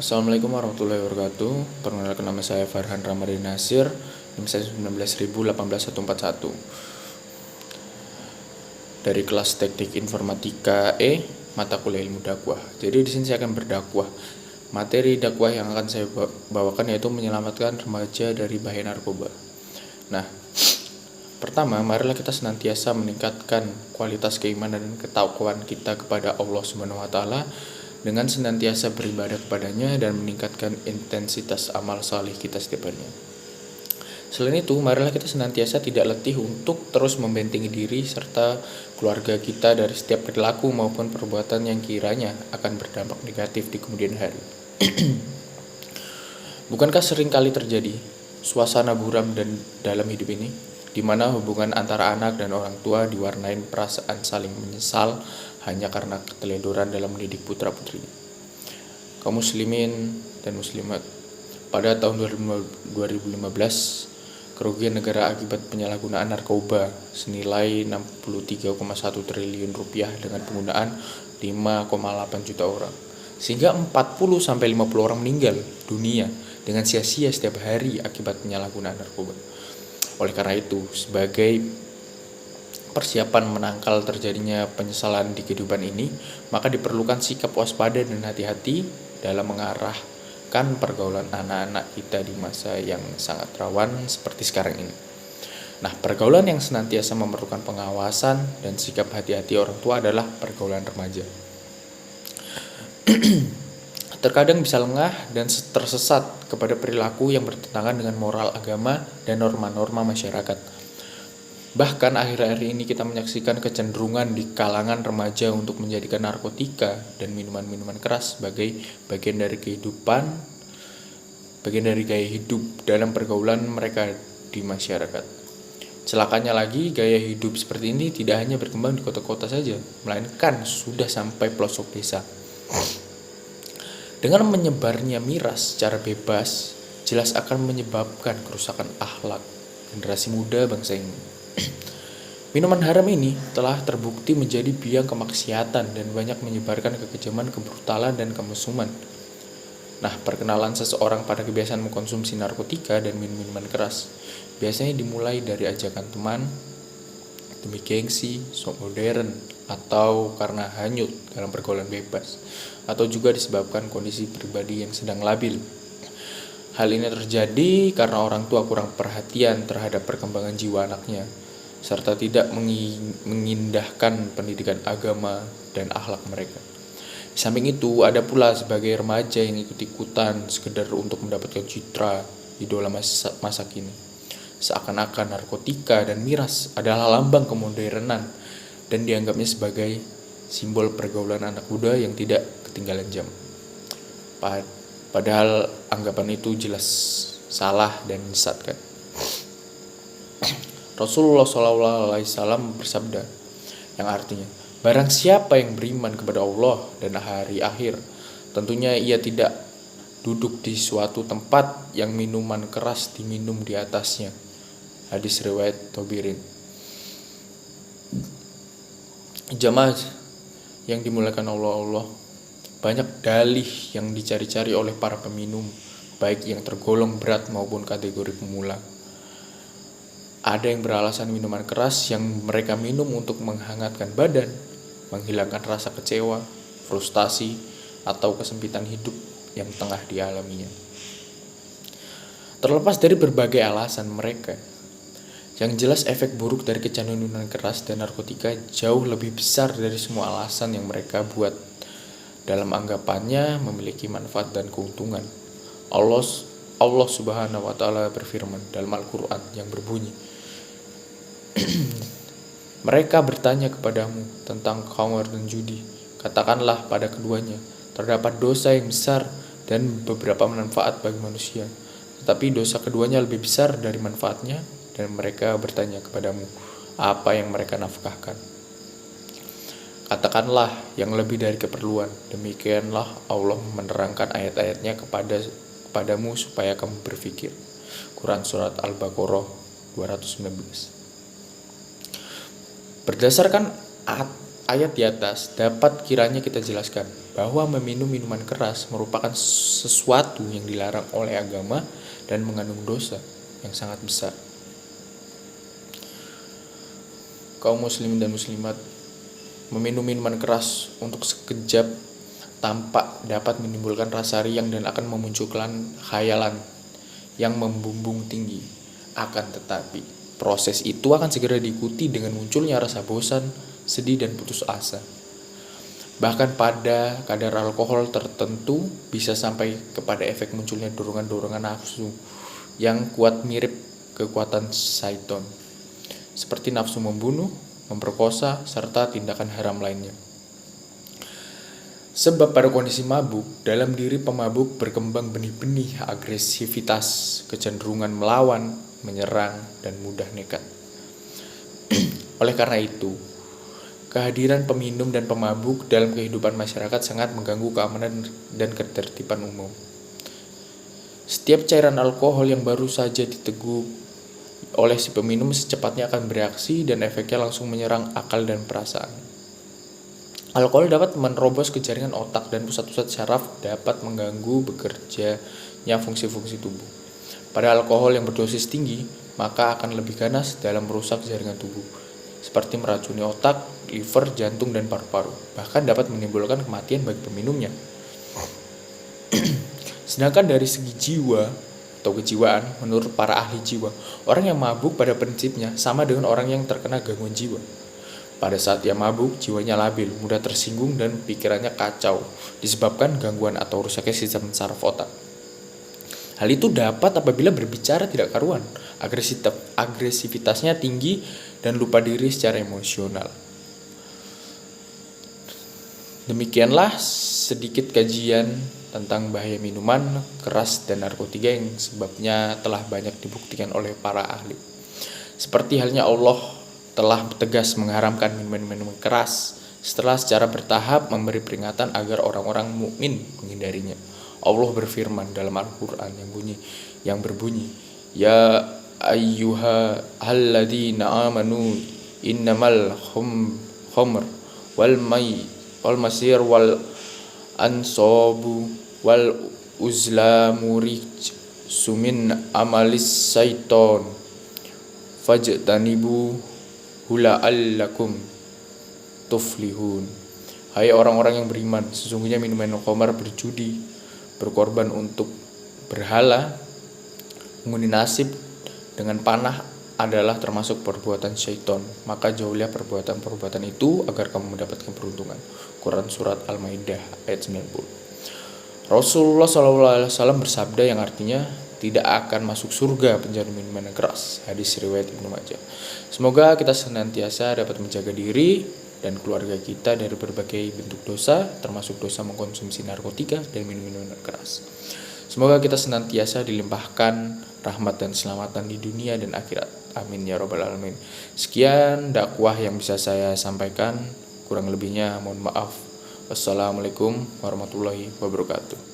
Assalamualaikum warahmatullahi wabarakatuh. Perkenalkan, nama saya Farhan Ramadhan Nasir, NIM saya 19.18141 dari kelas Teknik Informatika mata kuliah ilmu dakwah. Jadi di sini saya akan berdakwah. Materi dakwah yang akan saya bawakan yaitu menyelamatkan remaja dari bahaya narkoba. Nah, pertama, marilah kita senantiasa meningkatkan kualitas keimanan dan ketakwaan kita kepada Allah Subhanahu wa taala dengan senantiasa beribadah kepadanya dan meningkatkan intensitas amal saleh kita setiap harinya. Selain itu, marilah kita senantiasa tidak letih untuk terus membentengi diri serta keluarga kita dari setiap perilaku maupun perbuatan yang kiranya akan berdampak negatif di kemudian hari. Bukankah sering kali terjadi suasana buram dan dalam hidup ini, di mana hubungan antara anak dan orang tua diwarnai perasaan saling menyesal hanya karena keteledoran dalam mendidik putra-putrinya. Kaum muslimin dan muslimat, pada tahun 2015, kerugian negara akibat penyalahgunaan narkoba senilai 63,1 triliun rupiah dengan penggunaan 5,8 juta orang. Sehingga 40-50 orang meninggal dunia dengan sia-sia setiap hari akibat penyalahgunaan narkoba. Oleh karena itu, sebagai persiapan menangkal terjadinya penyesalan di kehidupan ini, maka diperlukan sikap waspada dan hati-hati dalam mengarahkan pergaulan anak-anak kita di masa yang sangat rawan seperti sekarang ini. Nah, pergaulan yang senantiasa memerlukan pengawasan dan sikap hati-hati orang tua adalah pergaulan remaja. Terkadang bisa lengah dan tersesat kepada perilaku yang bertentangan dengan moral agama dan norma-norma masyarakat. Bahkan akhir-akhir ini kita menyaksikan kecenderungan di kalangan remaja untuk menjadikan narkotika dan minuman-minuman keras sebagai bagian dari kehidupan, bagian dari gaya hidup dalam pergaulan mereka di masyarakat. Celakanya lagi, gaya hidup seperti ini tidak hanya berkembang di kota-kota saja, melainkan sudah sampai pelosok desa. Dengan menyebarnya miras secara bebas, jelas akan menyebabkan kerusakan akhlak generasi muda bangsa ini. Minuman haram ini telah terbukti menjadi biang kemaksiatan dan banyak menyebarkan kekejaman, kebrutalan, dan kemesuman. Nah, perkenalan seseorang pada kebiasaan mengkonsumsi narkotika dan minuman keras biasanya dimulai dari ajakan teman, demi gengsi, sok modern, atau karena hanyut dalam pergaulan bebas, atau juga disebabkan kondisi pribadi yang sedang labil. Hal ini terjadi karena orang tua kurang perhatian terhadap perkembangan jiwa anaknya, serta tidak mengindahkan pendidikan agama dan akhlak mereka. Di samping itu, ada pula sebagai remaja yang ikut-ikutan sekedar untuk mendapatkan citra idola masa kini. Seakan-akan narkotika dan miras adalah lambang kemodernan dan dianggapnya sebagai simbol pergaulan anak muda yang tidak ketinggalan zaman. Padahal anggapan itu jelas salah dan menyesatkan. Rasulullah SAW bersabda, yang artinya, barang siapa yang beriman kepada Allah dan hari akhir, tentunya ia tidak duduk di suatu tempat yang minuman keras diminum di atasnya. Hadis riwayat Tabirin. Jamaah yang dimuliakan Allah, banyak dalih yang dicari-cari oleh para peminum, baik yang tergolong berat maupun kategori pemula. Ada yang beralasan minuman keras yang mereka minum untuk menghangatkan badan, menghilangkan rasa kecewa, frustasi, atau kesempitan hidup yang tengah dialaminya. Terlepas dari berbagai alasan mereka, yang jelas efek buruk dari kecanduan minuman keras dan narkotika jauh lebih besar dari semua alasan yang mereka buat. Dalam anggapannya memiliki manfaat dan keuntungan. Allah Subhanahu wa taala berfirman dalam Al-Qur'an yang berbunyi, mereka bertanya kepadamu tentang khamar dan judi. Katakanlah pada keduanya, terdapat dosa yang besar dan beberapa manfaat bagi manusia. Tetapi dosa keduanya lebih besar dari manfaatnya, dan mereka bertanya kepadamu, apa yang mereka nafkahkan? Katakanlah yang lebih dari keperluan. Demikianlah Allah menerangkan ayat-ayatnya kepadamu supaya kamu berpikir. Quran Surat Al-Baqarah 219. Berdasarkan ayat di atas dapat kiranya kita jelaskan bahwa meminum minuman keras merupakan sesuatu yang dilarang oleh agama dan mengandung dosa yang sangat besar. Kaum muslimin dan muslimat, meminum minuman keras untuk sekejap tampak dapat menimbulkan rasa riang dan akan memunculkan khayalan yang membumbung tinggi. Akan tetapi, proses itu akan segera diikuti dengan munculnya rasa bosan, sedih, dan putus asa. Bahkan pada kadar alkohol tertentu bisa sampai kepada efek munculnya dorongan-dorongan nafsu yang kuat mirip kekuatan syaiton, seperti nafsu membunuh, memperkosa, serta tindakan haram lainnya. Sebab pada kondisi mabuk, dalam diri pemabuk berkembang benih-benih agresivitas, kecenderungan melawan, menyerang, dan mudah nekat. Oleh karena itu, kehadiran peminum dan pemabuk dalam kehidupan masyarakat sangat mengganggu keamanan dan ketertiban umum. Setiap cairan alkohol yang baru saja diteguk oleh si peminum secepatnya akan bereaksi dan efeknya langsung menyerang akal dan perasaan. Alkohol dapat menerobos ke jaringan otak dan pusat-pusat syaraf, dapat mengganggu bekerjanya fungsi-fungsi tubuh. Pada alkohol yang berdosis tinggi, maka akan lebih ganas dalam merusak jaringan tubuh, seperti meracuni otak, liver, jantung, dan paru-paru. Bahkan dapat menimbulkan kematian bagi peminumnya. Sedangkan dari segi jiwa atau kejiwaan, menurut para ahli jiwa, orang yang mabuk pada prinsipnya sama dengan orang yang terkena gangguan jiwa. Pada saat ia mabuk, jiwanya labil, mudah tersinggung, dan pikirannya kacau, disebabkan gangguan atau rusaknya sistem saraf otak. Hal itu dapat apabila berbicara tidak karuan, agresivitasnya tinggi, dan lupa diri secara emosional. Demikianlah sedikit kajian tentang bahaya minuman keras dan narkotika yang sebabnya telah banyak dibuktikan oleh para ahli. Seperti halnya Allah telah tegas mengharamkan minuman-minuman keras setelah secara bertahap memberi peringatan agar orang-orang mukmin menghindarinya. Allah berfirman dalam Al-Qur'an yang berbunyi, "Ya ayyuhalladzina amanu innamal khamr wal masir wal ansabu wal uzlamu rijsun min amalis syaiton fajtanibu hula'allakum tuflihun." Hai orang-orang yang beriman, sesungguhnya minuman khamar, berjudi, berkorban untuk berhala, mengundi nasib dengan panah adalah termasuk perbuatan syaiton. Maka jauhilah perbuatan-perbuatan itu agar kamu mendapatkan peruntungan. Quran Surat Al-Maidah ayat 90. Rasulullah SAW bersabda yang artinya, tidak akan masuk surga penjara minuman keras. Hadis riwayat Ibnu Majah. Semoga kita senantiasa dapat menjaga diri dan keluarga kita dari berbagai bentuk dosa, termasuk dosa mengkonsumsi narkotika dan minuman keras. Semoga kita senantiasa dilimpahkan rahmat dan keselamatan di dunia dan akhirat. Amin ya robbal alamin. Sekian dakwah yang bisa saya sampaikan. Kurang lebihnya mohon maaf. Wassalamualaikum warahmatullahi wabarakatuh.